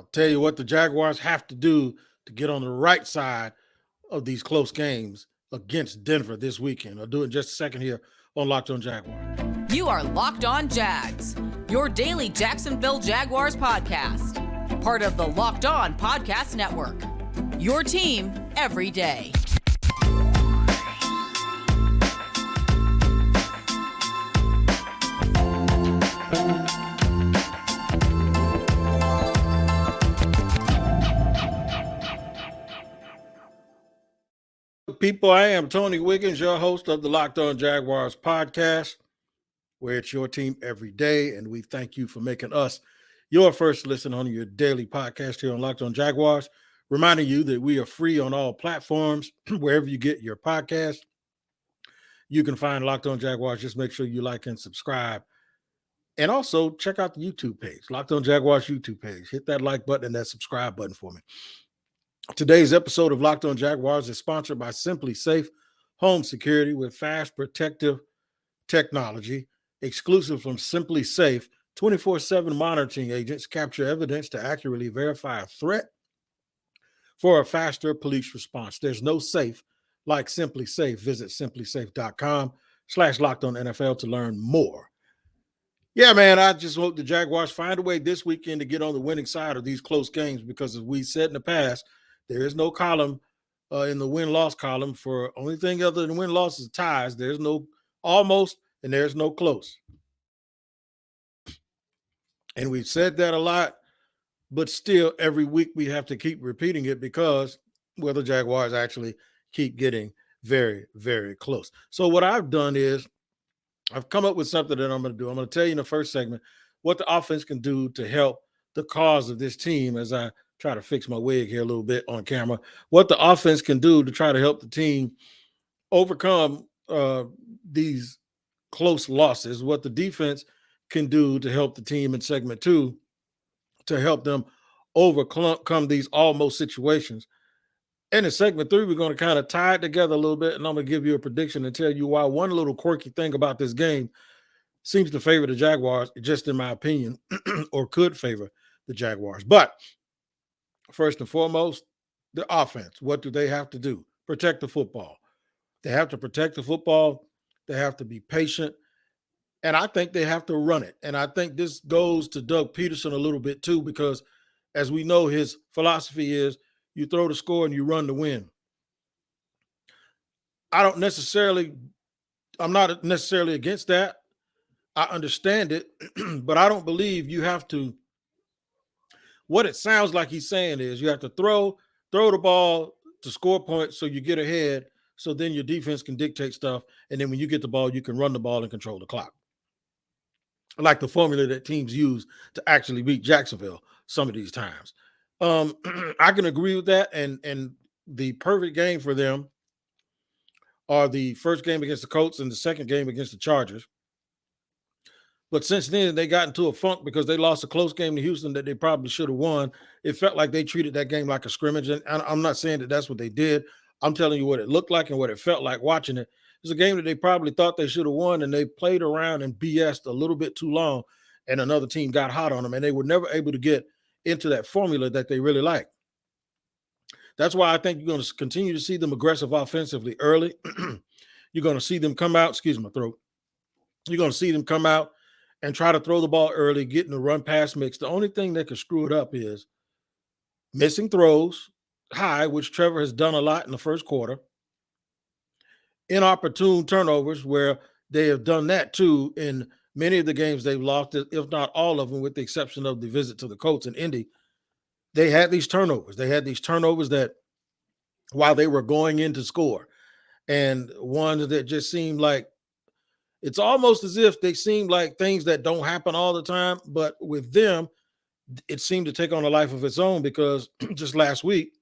I'll tell you what the Jaguars have to do to get on the right side of these close games against Denver this weekend. I'll do it in just a second here on Locked On Jaguars. You are Locked On Jags, your daily Jacksonville Jaguars podcast. Part of the Locked On Podcast Network, your team every day. People, I am Tony Wiggins, your host of the Locked On Jaguars podcast, where it's your team every day, and we thank you for making us your first listen on your daily podcast here on Locked On Jaguars, reminding you that we are free on all platforms, wherever you get your podcast. You can find Locked On Jaguars. Just make sure you like and subscribe. And also check out the YouTube page, Locked On Jaguars YouTube page. Hit that like button and that subscribe button for me. Today's episode of Locked On Jaguars is sponsored by SimpliSafe Home Security with fast protective technology, exclusive from SimpliSafe. 24/7 monitoring agents capture evidence to accurately verify a threat for a faster police response. There's no safe like SimpliSafe. Visit simplisafe.com/LockedOnNFL to learn more. Yeah, man, I just hope the Jaguars find a way this weekend to get on the winning side of these close games because, as we said in the past, there is no column in the win-loss column for only thing other than win-loss is ties. There's no almost and there's no close. And we've said that a lot, but still every week we have to keep repeating it because, well, the Jaguars actually keep getting very, very close. So what I've done is I've come up with something that I'm going to do. I'm going to tell you in the first segment what the offense can do to help the cause of this team as I try to fix my wig here a little bit on camera, what the offense can do to try to help the team overcome these close losses, what the defense can do to help the team in segment 2 to help them overcome these almost situations. And in segment 3, we're going to kind of tie it together a little bit, and I'm going to give you a prediction and tell you why one little quirky thing about this game seems to favor the Jaguars, just in my opinion, or could favor the Jaguars. But first and foremost, the offense. What do they have to do? Protect the football. They have to protect the football. They have to be patient. And I think they have to run it. And I think this goes to Doug Peterson a little bit too, because as we know, his philosophy is you throw the score and you run to win. I'm not necessarily against that. I understand it, but I don't believe you have to. What it sounds like he's saying is you have to throw the ball to score points so you get ahead, so then your defense can dictate stuff, and then when you get the ball, you can run the ball and control the clock. Like the formula that teams use to actually beat Jacksonville some of these times. I can agree with that, and the perfect game for them are the first game against the Colts and the second game against the Chargers. But since then, they got into a funk because they lost a close game to Houston that they probably should have won. It felt like they treated that game like a scrimmage. And I'm not saying that that's what they did. I'm telling you what it looked like and what it felt like watching it. It was a game that they probably thought they should have won, and they played around and BS'd a little bit too long, and another team got hot on them, and they were never able to get into that formula that they really like. That's why I think you're going to continue to see them aggressive offensively early. You're going to see them come out. Excuse my throat. You're going to see them come out and try to throw the ball early, get in the run-pass mix. The only thing that could screw it up is missing throws high, which Trevor has done a lot in the first quarter, inopportune turnovers, where they have done that too in many of the games they've lost, if not all of them, with the exception of the visit to the Colts in Indy. They had these turnovers. They had these turnovers that while they were going in to score, and ones that just seemed like it's almost as if they seem like things that don't happen all the time, but with them, it seemed to take on a life of its own because just last week,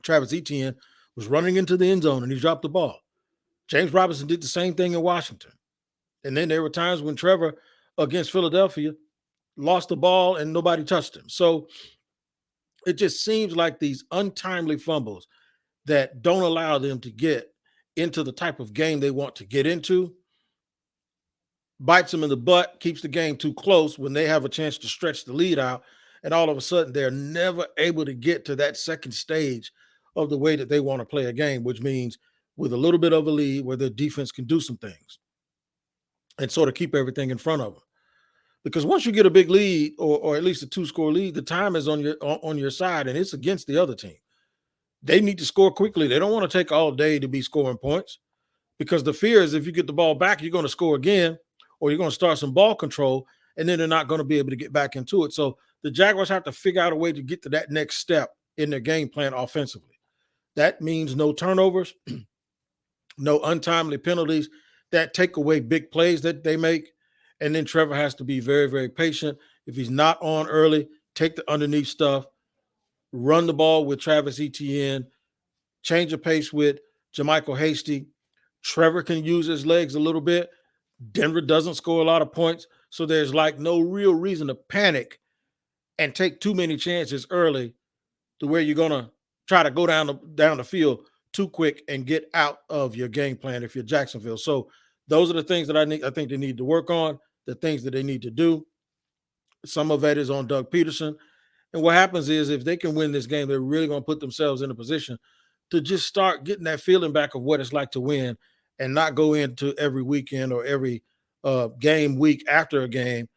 Travis Etienne was running into the end zone and he dropped the ball. James Robinson did the same thing in Washington. And then there were times when Trevor against Philadelphia lost the ball and nobody touched him. So it just seems like these untimely fumbles that don't allow them to get into the type of game they want to get into bites them in the butt, keeps the game too close when they have a chance to stretch the lead out. And all of a sudden, they're never able to get to that second stage of the way that they want to play a game, which means with a little bit of a lead where their defense can do some things and sort of keep everything in front of them. Because once you get a big lead, or at least a 2-score lead, the time is on your side, and it's against the other team. They need to score quickly. They don't want to take all day to be scoring points, because the fear is if you get the ball back, you're going to score again, or you're going to start some ball control, and then they're not going to be able to get back into it. So the Jaguars have to figure out a way to get to that next step in their game plan offensively. That means no turnovers, no untimely penalties that take away big plays that they make. And then Trevor has to be very, very patient. If he's not on early, take the underneath stuff, run the ball with Travis Etienne, change the pace with Jermichael Hasty. Trevor can use his legs a little bit. Denver doesn't score a lot of points, so there's like no real reason to panic and take too many chances early to where you're going to try to go down the field too quick and get out of your game plan if you're Jacksonville. So those are the things that I think they need to work on, the things that they need to do. Some of that is on Doug Peterson. And what happens is if they can win this game, they're really going to put themselves in a position to just start getting that feeling back of what it's like to win, and not go into every weekend or every game week after a game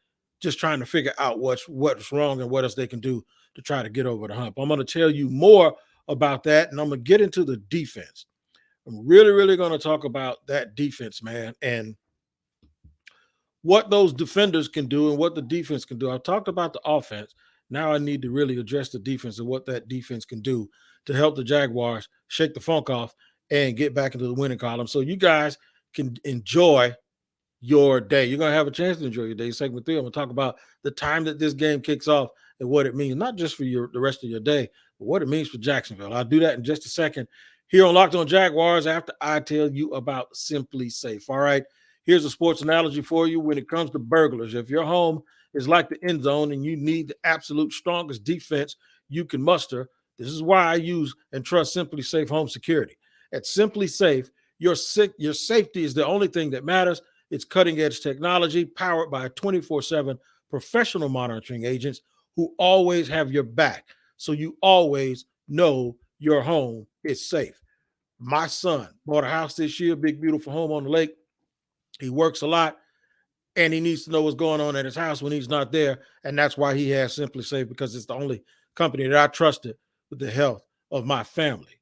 just trying to figure out what's wrong and what else they can do to try to get over the hump. I'm going to tell you more about that, and I'm going to get into the defense. I'm really, really going to talk about that defense, man, and what those defenders can do and what the defense can do. I've talked about the offense. Now I need to really address the defense and what that defense can do to help the Jaguars shake the funk off and get back into the winning column so you guys can enjoy your day. You're going to have a chance to enjoy your day. Segment 3, I'm going to talk about the time that this game kicks off and what it means, not just for the rest of your day, but what it means for Jacksonville. I'll do that in just a second here on Locked On Jaguars after I tell you about SimpliSafe. All right, here's a sports analogy for you when it comes to burglars. If your home is like the end zone and you need the absolute strongest defense you can muster, this is why I use and trust SimpliSafe Home Security. At SimpliSafe, your safety is the only thing that matters. It's cutting-edge technology powered by 24/7 professional monitoring agents who always have your back, so you always know your home is safe. My son bought a house this year, big, beautiful home on the lake. He works a lot, and he needs to know what's going on at his house when he's not there, and that's why he has SimpliSafe, because it's the only company that I trusted with the health of my family.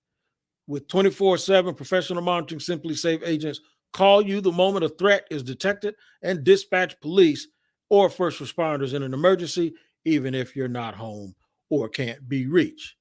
With 24/7 professional monitoring, SimpliSafe agents call you the moment a threat is detected and dispatch police or first responders in an emergency, even if you're not home or can't be reached.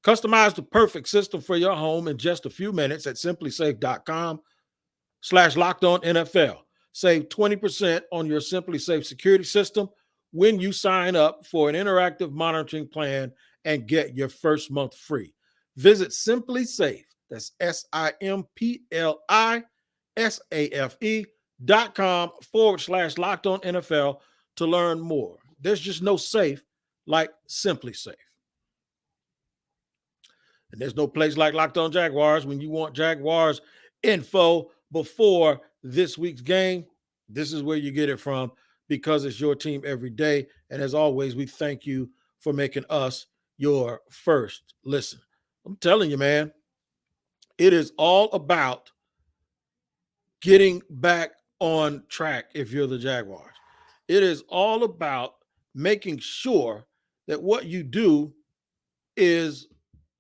Customize the perfect system for your home in just a few minutes at simplisafe.com/LockedOnNFL. Save 20% on your SimpliSafe security system when you sign up for an interactive monitoring plan and get your first month free. Visit SimpliSafe, that's SimpliSafe.com/LockedOnNFL to learn more. There's just no safe like SimpliSafe. And there's no place like Locked On Jaguars when you want Jaguars info before this week's game. This is where you get it from, because it's your team every day. And as always, we thank you for making us your first listen. I'm telling you, man, it is all about getting back on track if you're the Jaguars. It is all about making sure that what you do is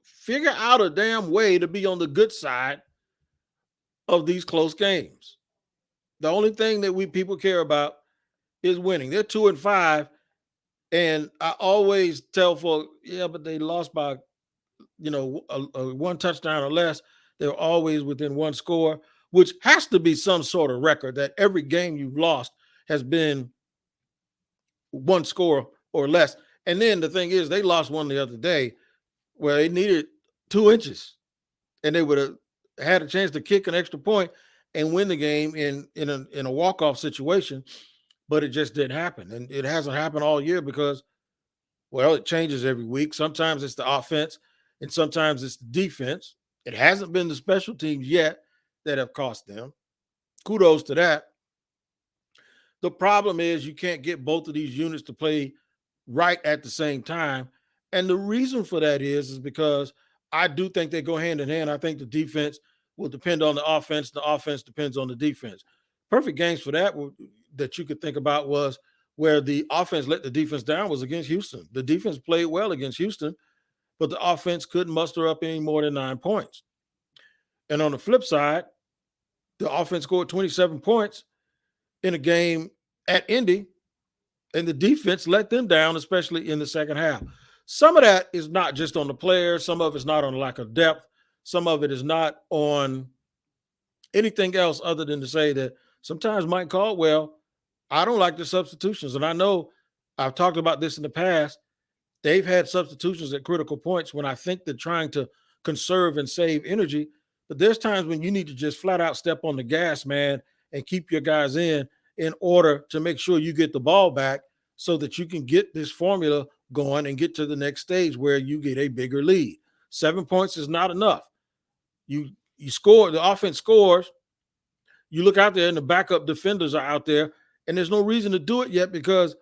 figure out a damn way to be on the good side of these close games. The only thing that people care about is winning. They're 2-5, and I always tell folks, yeah, but they lost by, one touchdown or less. They're always within one score, which has to be some sort of record that every game you've lost has been one score or less. And then the thing is, they lost one the other day where they needed 2 inches, and they would have had a chance to kick an extra point and win the game in a walk-off situation, but it just didn't happen. And it hasn't happened all year because, well, it changes every week. Sometimes it's the offense, and sometimes it's the defense. It hasn't been the special teams yet that have cost them. Kudos to that. The problem is you can't get both of these units to play right at the same time. And the reason for that is because I do think they go hand in hand. I think the defense will depend on the offense. The offense depends on the defense. Perfect games for that that you could think about was where the offense let the defense down was against Houston. The defense played well against Houston, but the offense couldn't muster up any more than 9 points. And on the flip side, the offense scored 27 points in a game at Indy, and the defense let them down, especially in the second half. Some of that is not just on the players. Some of it's not on lack of depth. Some of it is not on anything else other than to say that sometimes Mike Caldwell, I don't like the substitutions. And I know I've talked about this in the past. They've had substitutions at critical points when I think they're trying to conserve and save energy. But there's times when you need to just flat out step on the gas, man, and keep your guys in order to make sure you get the ball back so that you can get this formula going and get to the next stage where you get a bigger lead. 7 points is not enough. You score, the offense scores. You look out there and the backup defenders are out there, and there's no reason to do it yet because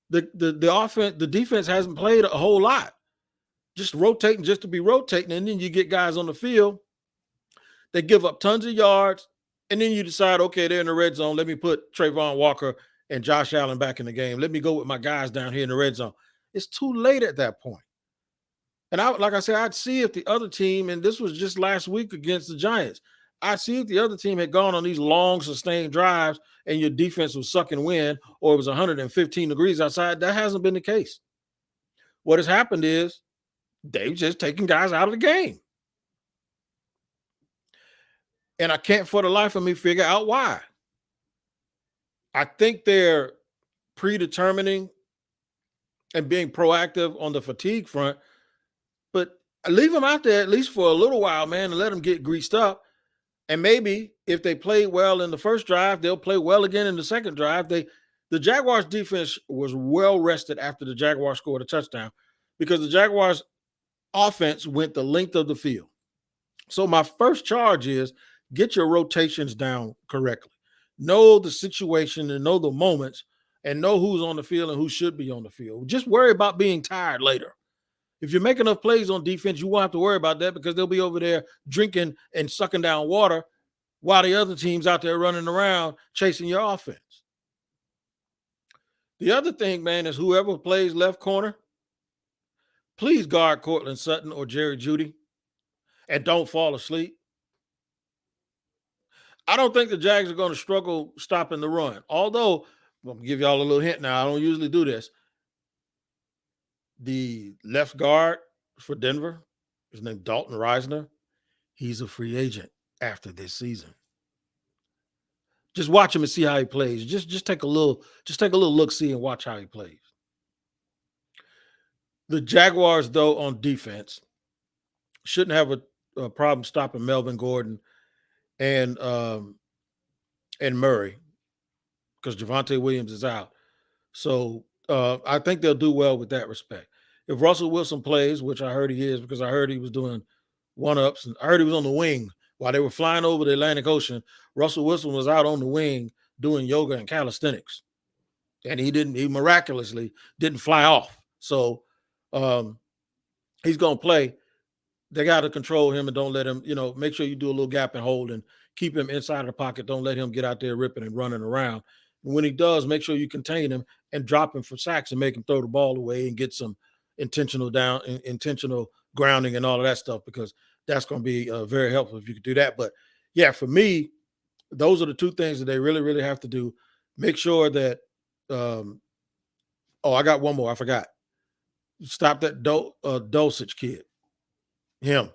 the defense hasn't played a whole lot. Just rotating just to be rotating, and then you get guys on the field. They give up tons of yards, and then you decide, okay, they're in the red zone. Let me put Trayvon Walker and Josh Allen back in the game. Let me go with my guys down here in the red zone. It's too late at that point. And like I said, I'd see if the other team, and this was just last week against the Giants, I'd see if the other team had gone on these long, sustained drives and your defense was sucking wind or it was 115 degrees outside. That hasn't been the case. What has happened is they've just taken guys out of the game. And I can't for the life of me figure out why. I think they're predetermining and being proactive on the fatigue front, but leave them out there at least for a little while, man, and let them get greased up. And maybe if they play well in the first drive, they'll play well again in the second drive. The Jaguars defense was well rested after the Jaguars scored a touchdown because the Jaguars offense went the length of the field. So my first charge is get your rotations down correctly. Know the situation and know the moments and know who's on the field and who should be on the field. Just worry about being tired later. If you make enough plays on defense, you won't have to worry about that because they'll be over there drinking and sucking down water while the other team's out there running around chasing your offense. The other thing, man, is whoever plays left corner, please guard Cortland Sutton or Jerry Jeudy and don't fall asleep. I don't think the Jags are going to struggle stopping the run. Although, I'm going to give y'all a little hint now. I don't usually do this. The left guard for Denver, his name Dalton Reisner, he's a free agent after this season. Just watch him and see how he plays. Just take a little look, see and watch how he plays. The Jaguars, though, on defense shouldn't have a problem stopping Melvin Gordon and Murray because Javonte Williams is out. So I think they'll do well with that respect. If Russell Wilson plays, which I heard he is because I heard he was doing one-ups and I heard he was on the wing while they were flying over the Atlantic Ocean, Russell Wilson was out on the wing doing yoga and calisthenics. And he miraculously didn't fly off. So he's going to play. They got to control him and don't let him, make sure you do a little gap and hold and keep him inside of the pocket. Don't let him get out there ripping and running around. And when he does, make sure you contain him and drop him for sacks and make him throw the ball away and get some intentional grounding and all of that stuff, because that's going to be very helpful if you could do that. But yeah, for me, those are the two things that they really, really have to do. Make sure that, I got one more. I forgot. Stop that Dulcich kid. Him,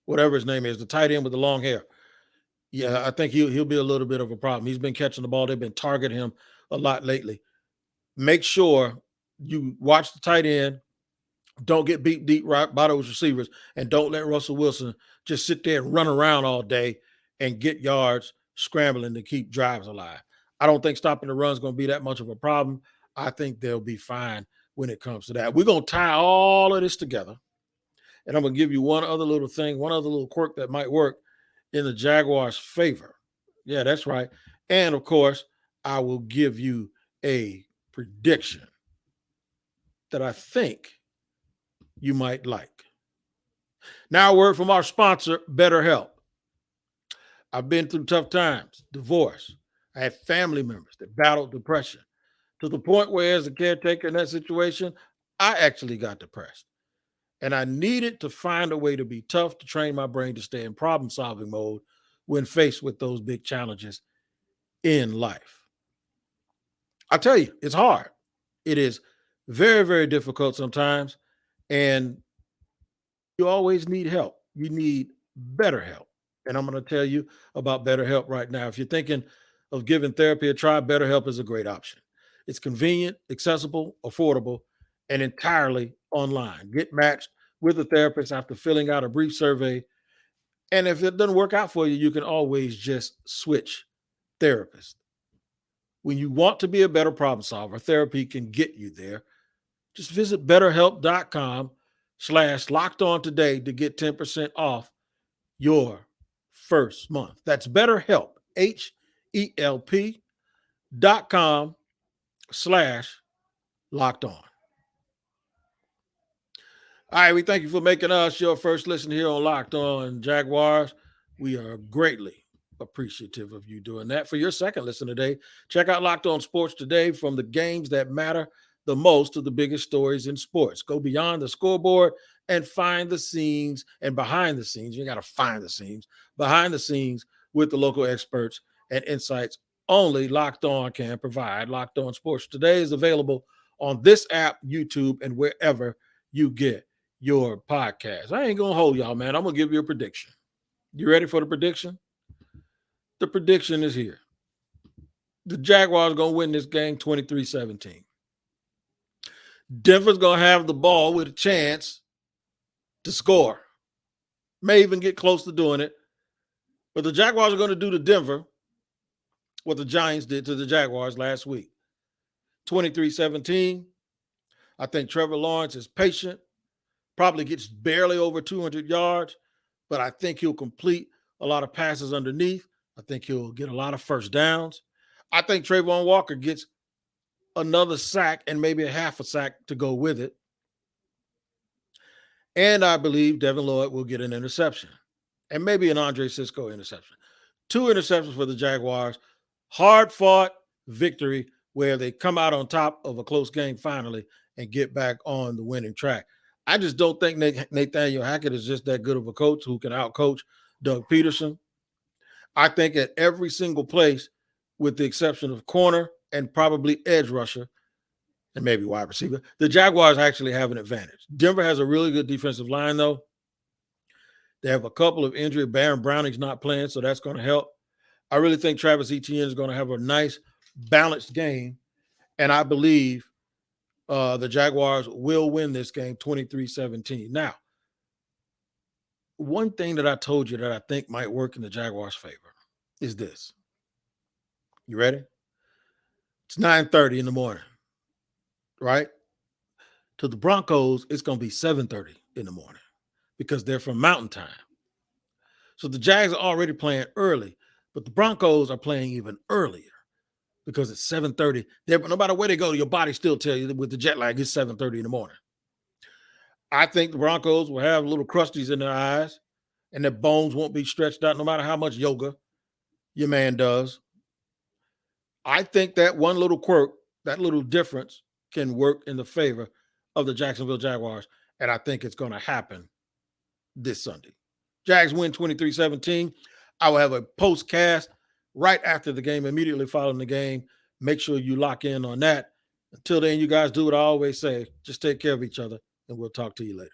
whatever his name is, the tight end with the long hair. Yeah, I think he'll be a little bit of a problem. He's been catching the ball. They've been targeting him a lot lately. Make sure you watch the tight end. Don't get beat deep right by those receivers, and don't let Russell Wilson just sit there and run around all day and get yards scrambling to keep drives alive. I don't think stopping the run is going to be that much of a problem. I think they'll be fine when it comes to that. We're going to tie all of this together, and I'm going to give you one other little thing, one other little quirk that might work in the Jaguars' favor. Yeah, that's right. And, of course, I will give you a prediction that I think you might like. Now, a word from our sponsor, BetterHelp. I've been through tough times, divorce. I had family members that battled depression to the point where, as a caretaker in that situation, I actually got depressed. And I needed to find a way to be tough to train my brain to stay in problem solving mode when faced with those big challenges in life. I tell you, it's hard. It is very, very difficult sometimes. And you always need help. You need better help. And I'm going to tell you about BetterHelp right now. If you're thinking of giving therapy a try, BetterHelp is a great option. It's convenient, accessible, affordable, and entirely online. Get matched with a therapist after filling out a brief survey. And if it doesn't work out for you, you can always just switch therapists. When you want to be a better problem solver, therapy can get you there. Just visit betterhelp.com/lockedon today to get 10% off your first month. That's BetterHelp, HELP.com/lockedon. All right, we thank you for making us your first listen here on Locked On Jaguars. We are greatly appreciative of you doing that. For your second listen today, check out Locked On Sports Today, from the games that matter the most to the biggest stories in sports. Go beyond the scoreboard and find the scenes and behind the scenes. You got to find the scenes, behind the scenes, with the local experts and insights only Locked On can provide. Locked On Sports Today is available on this app, YouTube, and wherever you get your podcast. I ain't going to hold y'all, man. I'm going to give you a prediction. You ready for the prediction? The prediction is here. The Jaguars are going to win this game 23-17. Denver's going to have the ball with a chance to score. May even get close to doing it. But the Jaguars are going to do to Denver what the Giants did to the Jaguars last week. 23-17. I think Trevor Lawrence is patient, probably gets barely over 200 yards, but I think he'll complete a lot of passes underneath. I think he'll get a lot of first downs. I think Trayvon Walker gets another sack and maybe a half a sack to go with it. And I believe Devin Lloyd will get an interception and maybe an Andre Sisco interception. 2 interceptions for the Jaguars. Hard-fought victory where they come out on top of a close game finally and get back on the winning track. I just don't think Nathaniel Hackett is just that good of a coach who can outcoach Doug Peterson. I think at every single place, with the exception of corner and probably edge rusher and maybe wide receiver, the Jaguars actually have an advantage. Denver has a really good defensive line, though. They have a couple of injuries. Baron Browning's not playing, so that's going to help. I really think Travis Etienne is going to have a nice, balanced game, and I believe the Jaguars will win this game 23-17. Now, one thing that I told you that I think might work in the Jaguars' favor is this. You ready? It's 9:30 in the morning, right? To the Broncos, it's going to be 7:30 in the morning because they're from Mountain Time. So the Jags are already playing early, but the Broncos are playing even earlier because it's 7:30. No matter where they go, your body still tells you with the jet lag, it's 7:30 in the morning. I think the Broncos will have little crusties in their eyes and their bones won't be stretched out no matter how much yoga your man does. I think that one little quirk, that little difference can work in the favor of the Jacksonville Jaguars, and I think it's going to happen this Sunday. Jags win 23-17. I will have a postcast right after the game, immediately following the game. Make sure you lock in on that. Until then, you guys do what I always say. Just take care of each other, and we'll talk to you later.